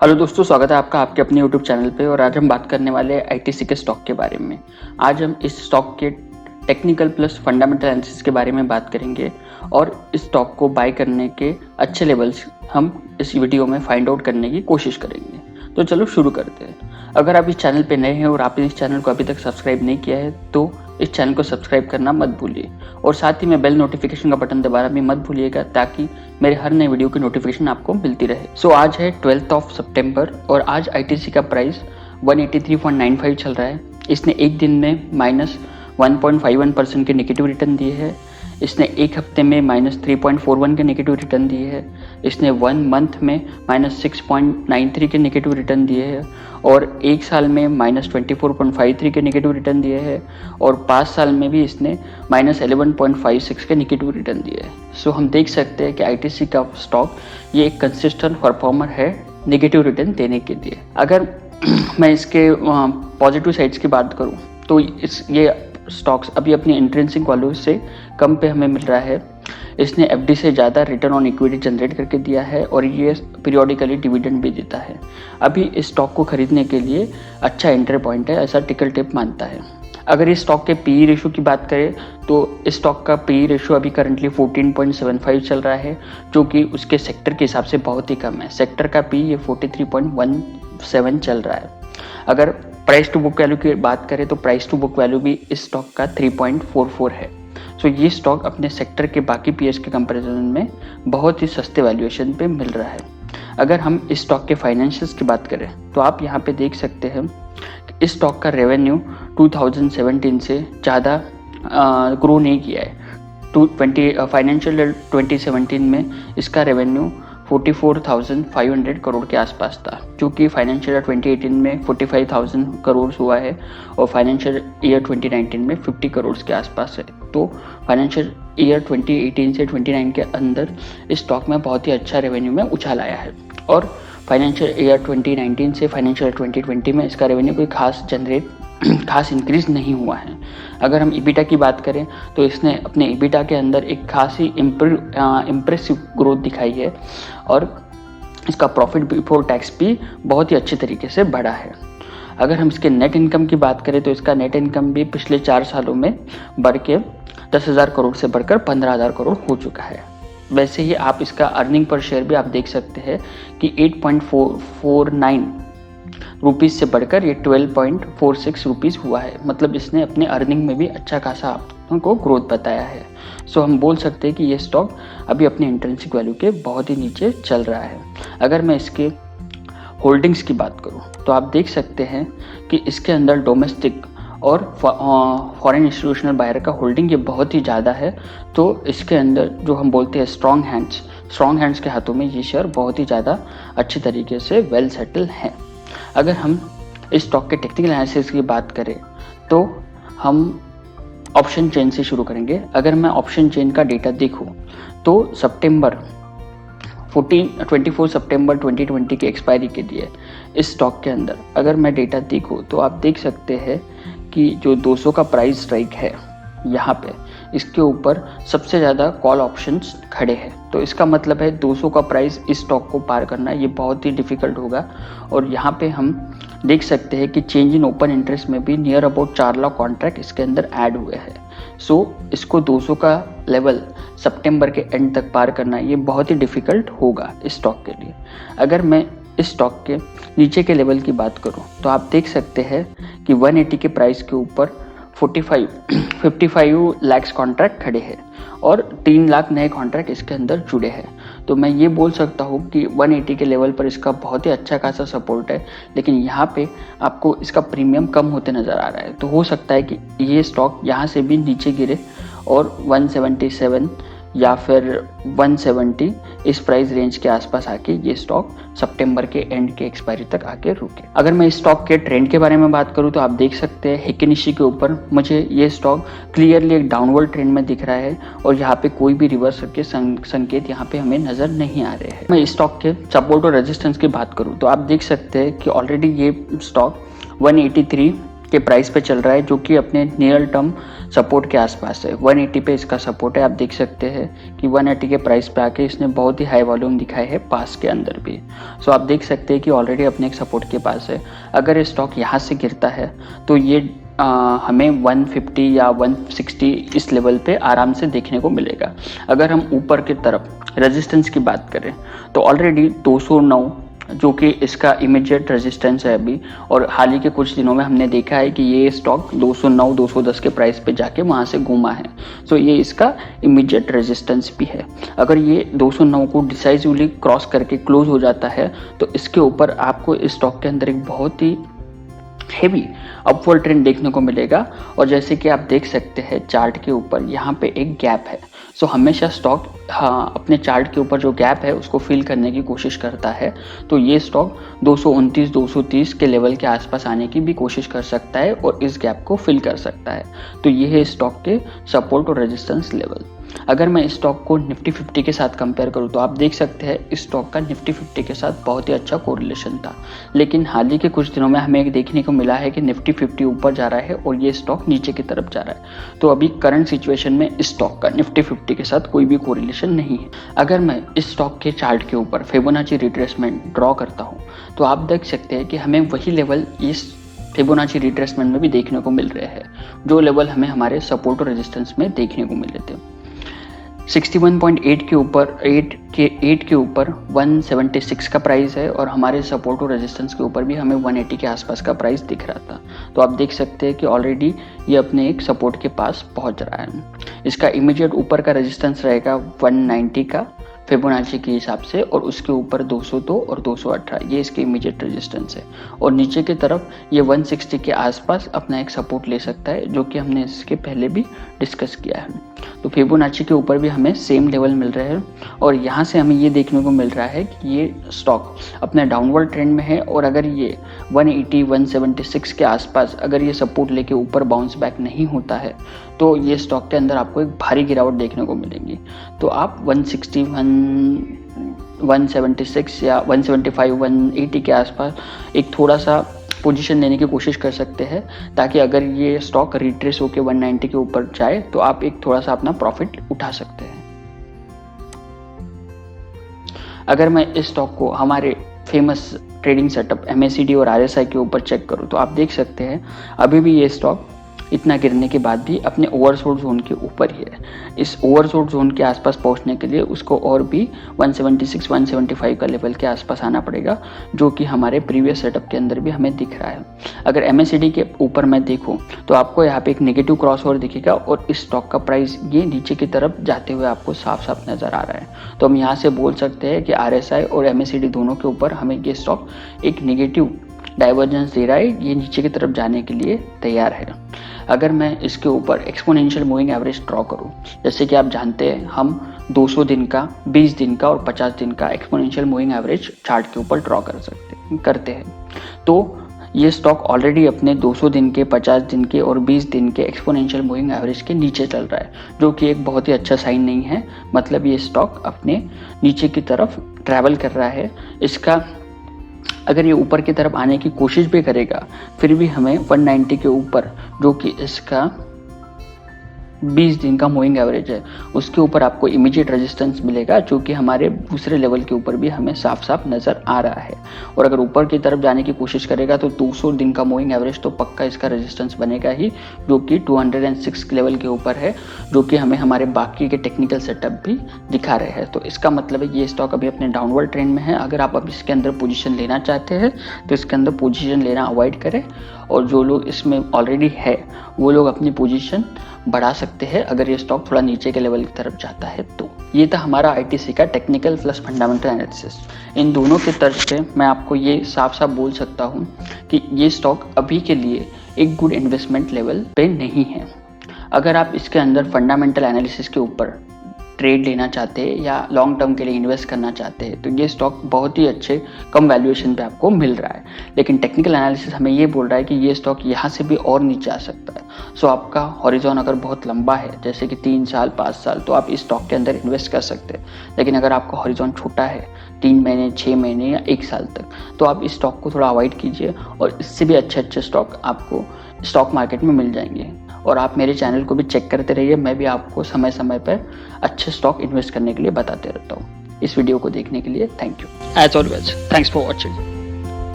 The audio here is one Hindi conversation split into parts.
हेलो दोस्तों, स्वागत है आपका आपके अपने यूट्यूब चैनल पे। और आज हम बात करने वाले हैं आईटीसी के स्टॉक के बारे में। आज हम इस स्टॉक के टेक्निकल प्लस फंडामेंटल एनालिसिस के बारे में बात करेंगे और इस स्टॉक को बाय करने के अच्छे लेवल्स हम इस वीडियो में फाइंड आउट करने की कोशिश करेंगे। तो चलो शुरू करते हैं। अगर आप इस चैनल पे नए हैं और आपने इस चैनल को अभी तक सब्सक्राइब नहीं किया है तो इस चैनल को सब्सक्राइब करना मत भूलिए और साथ ही में बेल नोटिफिकेशन का बटन दबाना भी मत भूलिएगा ताकि मेरे हर नए वीडियो की नोटिफिकेशन आपको मिलती रहे। आज है 12 सितंबर और आज आईटीसी का प्राइस 183.95 चल रहा है। इसने एक दिन में -1.51% के नेगेटिव रिटर्न दिए हैं। इसने एक हफ्ते में -3.41 के नेगेटिव रिटर्न दिए हैं। इसने 1 मंथ में -6.93 के नेगेटिव रिटर्न दिए हैं और एक साल में -24.53 के नेगेटिव रिटर्न दिए हैं और 5 साल में भी इसने -11.56 के नेगेटिव रिटर्न दिए हैं। हम देख सकते हैं कि आईटीसी का स्टॉक ये एक कंसिस्टेंट परफॉर्मर है नेगेटिव रिटर्न देने के लिए। अगर मैं इसके पॉजिटिव साइड्स की बात करूं तो ये स्टॉक्स अभी अपनी इंट्रिंसिक वैल्यू से कम पे हमें मिल रहा है। इसने एफडी से ज़्यादा रिटर्न ऑन इक्विटी जनरेट करके दिया है और ये पीरियोडिकली डिविडेंड भी देता है। अभी इस स्टॉक को खरीदने के लिए अच्छा एंट्री पॉइंट है, ऐसा टिकल टिप मानता है। अगर इस स्टॉक के पीई रेशो की बात करें तो इस स्टॉक का पीई रेशो अभी करंटली 14.75 चल रहा है, जो कि उसके सेक्टर के हिसाब से बहुत ही कम है। सेक्टर का पी ये 43.17 चल रहा है। अगर प्राइस टू बुक वैल्यू की बात करें तो प्राइस टू बुक वैल्यू भी इस स्टॉक का 3.44 है। ये स्टॉक अपने सेक्टर के बाकी पीएस के कंपैरिजन में बहुत ही सस्ते वैल्यूएशन पे मिल रहा है। अगर हम इस स्टॉक के फाइनेंशियल्स की बात करें तो आप यहाँ पे देख सकते हैं कि इस स्टॉक का रेवेन्यू 2017 से ज़्यादा ग्रो नहीं किया है। फाइनेंशियल 2017 में इसका रेवेन्यू 44,500 करोड़ के आसपास था, जो कि फाइनेंशियल ईयर 2018 में 45,000 करोड़ हुआ है और फाइनेंशियल ईयर 2019 में 50 करोड़ के आसपास है। तो फाइनेंशियल ईयर 2018 से 29 के अंदर इस स्टॉक में बहुत ही अच्छा रेवेन्यू में उछाल आया है और फाइनेंशियल ईयर 2019 से फाइनेंशियल ईयर 2020 में इसका रेवेन्यू कोई खास इंक्रीज नहीं हुआ है। अगर हम ईबिटा की बात करें तो इसने अपने ईबिटा के अंदर एक खासी इम्प्रेसिव ग्रोथ दिखाई है और इसका प्रॉफिट बिफोर टैक्स भी बहुत ही अच्छे तरीके से बढ़ा है। अगर हम इसके नेट इनकम की बात करें तो इसका नेट इनकम भी पिछले 4 सालों में बढ़ के 10,000 करोड़ से बढ़कर 15,000 करोड़ हो चुका है। वैसे ही आप इसका अर्निंग पर शेयर भी आप देख सकते हैं कि 8.49 रुपीज़ से बढ़कर ये 12.46 रुपीज़ हुआ है। मतलब इसने अपने अर्निंग में भी अच्छा खासा आपको ग्रोथ बताया है। हम बोल सकते हैं कि ये स्टॉक अभी अपने इंट्रिंसिक वैल्यू के बहुत ही नीचे चल रहा है। अगर मैं इसके होल्डिंग्स की बात करूं तो आप देख सकते हैं कि इसके अंदर डोमेस्टिक और फॉरेन इंस्टीट्यूशनल बायर का होल्डिंग ये बहुत ही ज़्यादा है। तो इसके अंदर जो हम बोलते हैं स्ट्रॉन्ग हैंड्स के हाथों में ये शेयर बहुत ही ज़्यादा अच्छी तरीके से वेल सेटल हैं। अगर हम इस स्टॉक के टेक्निकल एनालिसिस की बात करें तो हम ऑप्शन चेन से शुरू करेंगे। अगर मैं ऑप्शन चेन का डेटा देखूं तो 24 सितंबर 2020 के एक्सपायरी के लिए इस स्टॉक के अंदर अगर मैं डेटा देखूं तो आप देख सकते हैं कि जो 200 का प्राइस स्ट्राइक है यहाँ पे इसके ऊपर सबसे ज़्यादा कॉल ऑप्शंस खड़े हैं। तो इसका मतलब है 200 का प्राइस इस स्टॉक को पार करना ये बहुत ही डिफ़िकल्ट होगा। और यहाँ पे हम देख सकते हैं कि चेंज इन ओपन इंटरेस्ट में भी नियर अबाउट 4 लाख कॉन्ट्रैक्ट इसके अंदर ऐड हुए हैं। इसको 200 का लेवल सितंबर के एंड तक पार करना ये बहुत ही डिफ़िकल्ट होगा इस स्टॉक के लिए। अगर मैं इस स्टॉक के नीचे के लेवल की बात करूं तो आप देख सकते हैं कि 180 के प्राइस के ऊपर 55 लाख कॉन्ट्रैक्ट खड़े हैं और 3 लाख नए कॉन्ट्रैक्ट इसके अंदर जुड़े हैं। तो मैं ये बोल सकता हूँ कि 180 के लेवल पर इसका बहुत ही अच्छा खासा सपोर्ट है, लेकिन यहाँ पे आपको इसका प्रीमियम कम होते नज़र आ रहा है। तो हो सकता है कि ये स्टॉक यहाँ से भी नीचे गिरे और 177 या फिर 170 इस प्राइस रेंज के आसपास आके ये स्टॉक सितंबर के एंड के एक्सपायरी तक आके रुके। अगर मैं इस स्टॉक के ट्रेंड के बारे में बात करूं तो आप देख सकते हैं हेकी निशी के ऊपर मुझे ये स्टॉक क्लियरली एक डाउनवर्ड ट्रेंड में दिख रहा है और यहाँ पे कोई भी रिवर्स के संकेत यहाँ पे हमें नजर नहीं आ रहे हैं। मैं इस स्टॉक के सपोर्ट और रेजिस्टेंस की बात करूँ तो आप देख सकते हैं कि ऑलरेडी ये स्टॉक 183 के प्राइस पे चल रहा है, जो कि अपने नियर टर्म सपोर्ट के आसपास है। 180 पे इसका सपोर्ट है। आप देख सकते हैं कि 180 के प्राइस पे आके इसने बहुत ही हाई वॉल्यूम दिखाए है पास के अंदर भी। सो आप देख सकते हैं कि ऑलरेडी अपने एक सपोर्ट के पास है। अगर ये स्टॉक यहाँ से गिरता है तो ये हमें 150 या 160 इस लेवल पे आराम से देखने को मिलेगा। अगर हम ऊपर की तरफ रेजिस्टेंस की बात करें तो ऑलरेडी 209 जो कि इसका इमीडिएट रेजिस्टेंस है अभी, और हाल ही के कुछ दिनों में हमने देखा है कि ये स्टॉक 209 210 के प्राइस पे जाके वहाँ से घूमा है। सो ये इसका इमीडिएट रेजिस्टेंस भी है। अगर ये 209 को डिसाइसिवली क्रॉस करके क्लोज हो जाता है तो इसके ऊपर आपको इस स्टॉक के अंदर एक बहुत ही हेवी अपवर्ड ट्रेंड देखने को मिलेगा। और जैसे कि आप देख सकते हैं चार्ट के ऊपर यहाँ पे एक गैप है। सो हमेशा स्टॉक अपने चार्ट के ऊपर जो गैप है उसको फिल करने की कोशिश करता है। तो ये स्टॉक 229 230 के लेवल के आसपास आने की भी कोशिश कर सकता है और इस गैप को फिल कर सकता है। तो ये है स्टॉक के सपोर्ट और रेजिस्टेंस लेवल। अगर मैं इस स्टॉक को निफ्टी 50 के साथ कंपेयर करूँ तो आप देख सकते हैं इस स्टॉक का निफ्टी 50 के साथ बहुत ही अच्छा कोरिलेशन था, लेकिन हाल ही के कुछ दिनों में हमें देखने को मिला है कि निफ्टी 50 ऊपर जा रहा है और ये स्टॉक नीचे की तरफ जा रहा है। तो अभी करंट सिचुएशन में इस स्टॉक का निफ्टी 50 के साथ कोई भी कोरिलेशन नहीं है। अगर मैं इस स्टॉक के चार्ट के ऊपर फिबोनाची रिट्रेसमेंट ड्रॉ करता हूँ तो आप देख सकते हैं कि हमें वही लेवल इस फिबोनाची रिट्रेसमेंट में भी देखने को मिल रहे हैं, जो लेवल हमें हमारे सपोर्ट और रेजिस्टेंस में देखने को मिले थे। 61.8 के ऊपर 8 के ऊपर 176 का प्राइस है और हमारे सपोर्ट और रेजिस्टेंस के ऊपर भी हमें 180 के आसपास का प्राइस दिख रहा था। तो आप देख सकते हैं कि ऑलरेडी ये अपने एक सपोर्ट के पास पहुंच रहा है। इसका इमीडिएट ऊपर का रेजिस्टेंस रहेगा 190 का फिबोनाची के हिसाब से, और उसके ऊपर 202 और 218 ये इसके इमीडिएट रेजिस्टेंस है। और नीचे की तरफ ये 160 के आसपास अपना एक सपोर्ट ले सकता है, जो कि हमने इसके पहले भी डिस्कस किया है। तो फिबोनाची के ऊपर भी हमें सेम लेवल मिल रहे हैं और यहाँ से हमें ये देखने को मिल रहा है कि ये स्टॉक अपने डाउनवर्ड ट्रेंड में है। और अगर ये 180 176 के आसपास अगर ये सपोर्ट लेके ऊपर बाउंस बैक नहीं होता है तो ये स्टॉक के अंदर आपको एक भारी गिरावट देखने को मिलेगी। तो आप 160 176 या 175 180 के आसपास एक थोड़ा सा पोजीशन लेने की कोशिश कर सकते हैं, ताकि अगर ये स्टॉक रिट्रेस होकर 190 के ऊपर जाए तो आप एक थोड़ा सा अपना प्रॉफिट उठा सकते हैं। अगर मैं इस स्टॉक को हमारे फेमस ट्रेडिंग सेटअप MACD और RSI के ऊपर चेक करूं तो आप देख सकते हैं अभी भी ये स्टॉक इतना गिरने के बाद भी अपने ओवरसोल्ड जोन के ऊपर ही है। इस ओवरसोल्ड जोन के आसपास पहुंचने के लिए उसको और भी 176 175 का लेवल के आसपास आना पड़ेगा, जो कि हमारे प्रीवियस सेटअप के अंदर भी हमें दिख रहा है। अगर MACD के ऊपर मैं देखूं तो आपको यहाँ पे एक नेगेटिव क्रॉसओवर दिखेगा और इस स्टॉक का प्राइस ये नीचे की तरफ जाते हुए आपको साफ साफ नजर आ रहा है। तो हम यहाँ से बोल सकते हैं कि RSI और MACD दोनों के ऊपर हमें ये स्टॉक एक नेगेटिव डाइवर्जेंस दे रहा है, ये नीचे की तरफ जाने के लिए तैयार है। अगर मैं इसके ऊपर एक्सपोनेंशियल मूविंग एवरेज ड्रॉ करूं, जैसे कि आप जानते हैं हम 200 दिन का, 20 दिन का और 50 दिन का एक्सपोनेंशियल मूविंग एवरेज चार्ट के ऊपर ड्रॉ करते हैं, तो ये स्टॉक ऑलरेडी अपने 200 दिन के, 50 दिन के और 20 दिन के एक्सपोनेंशियल मूविंग एवरेज के नीचे चल रहा है, जो कि एक बहुत ही अच्छा साइन नहीं है। मतलब ये स्टॉक अपने नीचे की तरफ ट्रैवल कर रहा है। इसका अगर ये ऊपर की तरफ आने की कोशिश भी करेगा फिर भी हमें 190 के ऊपर, जो कि इसका 20 दिन का मूविंग एवरेज है, उसके ऊपर आपको इमीडिएट रेजिस्टेंस मिलेगा, जो कि हमारे दूसरे लेवल के ऊपर भी हमें साफ साफ नज़र आ रहा है। और अगर ऊपर की तरफ जाने की कोशिश करेगा तो 200 दिन का मूविंग एवरेज तो पक्का इसका रेजिस्टेंस बनेगा ही, जो कि 206 लेवल के ऊपर है, जो कि हमें हमारे बाकी के टेक्निकल सेटअप भी दिखा रहे हैं। तो इसका मतलब है ये स्टॉक अभी अपने डाउनवर्ड ट्रेंड में है। अगर आप अब इसके अंदर पोजीशन लेना चाहते हैं तो इसके अंदर पोजीशन लेना अवॉइड करें, और जो लोग इसमें ऑलरेडी है वो लोग अपनी पोजीशन बढ़ा सकते हैं अगर ये स्टॉक थोड़ा नीचे के लेवल की तरफ जाता है। तो ये था हमारा ITC का टेक्निकल प्लस फंडामेंटल एनालिसिस। इन दोनों के तर्ज पे मैं आपको ये साफ साफ बोल सकता हूँ कि ये स्टॉक अभी के लिए एक गुड इन्वेस्टमेंट लेवल पे नहीं है। अगर आप इसके अंदर फंडामेंटल एनालिसिस के ऊपर ट्रेड लेना चाहते हैं या लॉन्ग टर्म के लिए इन्वेस्ट करना चाहते हैं तो ये स्टॉक बहुत ही अच्छे कम वैल्यूएशन पे आपको मिल रहा है। लेकिन टेक्निकल एनालिसिस हमें ये बोल रहा है कि ये स्टॉक यहाँ से भी और नीचे आ सकता है। सो आपका हॉरिजॉन अगर बहुत लंबा है, जैसे कि 3 साल 5 साल, तो आप इस स्टॉक के अंदर इन्वेस्ट कर सकते हैं। लेकिन अगर आपका हॉरिजॉन छोटा है, 3 महीने 6 महीने या 1 साल तक, तो आप इस स्टॉक को थोड़ा अवॉइड कीजिए और इससे भी अच्छे स्टॉक आपको स्टॉक मार्केट में मिल जाएंगे। और आप मेरे चैनल को भी चेक करते रहिए, मैं भी आपको समय समय पर अच्छे स्टॉक इन्वेस्ट करने के लिए बताते रहता हूँ। इस वीडियो को देखने के लिए thank you. As always, thanks for watching.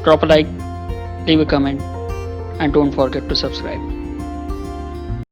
Drop a like, leave a comment, and don't forget to subscribe.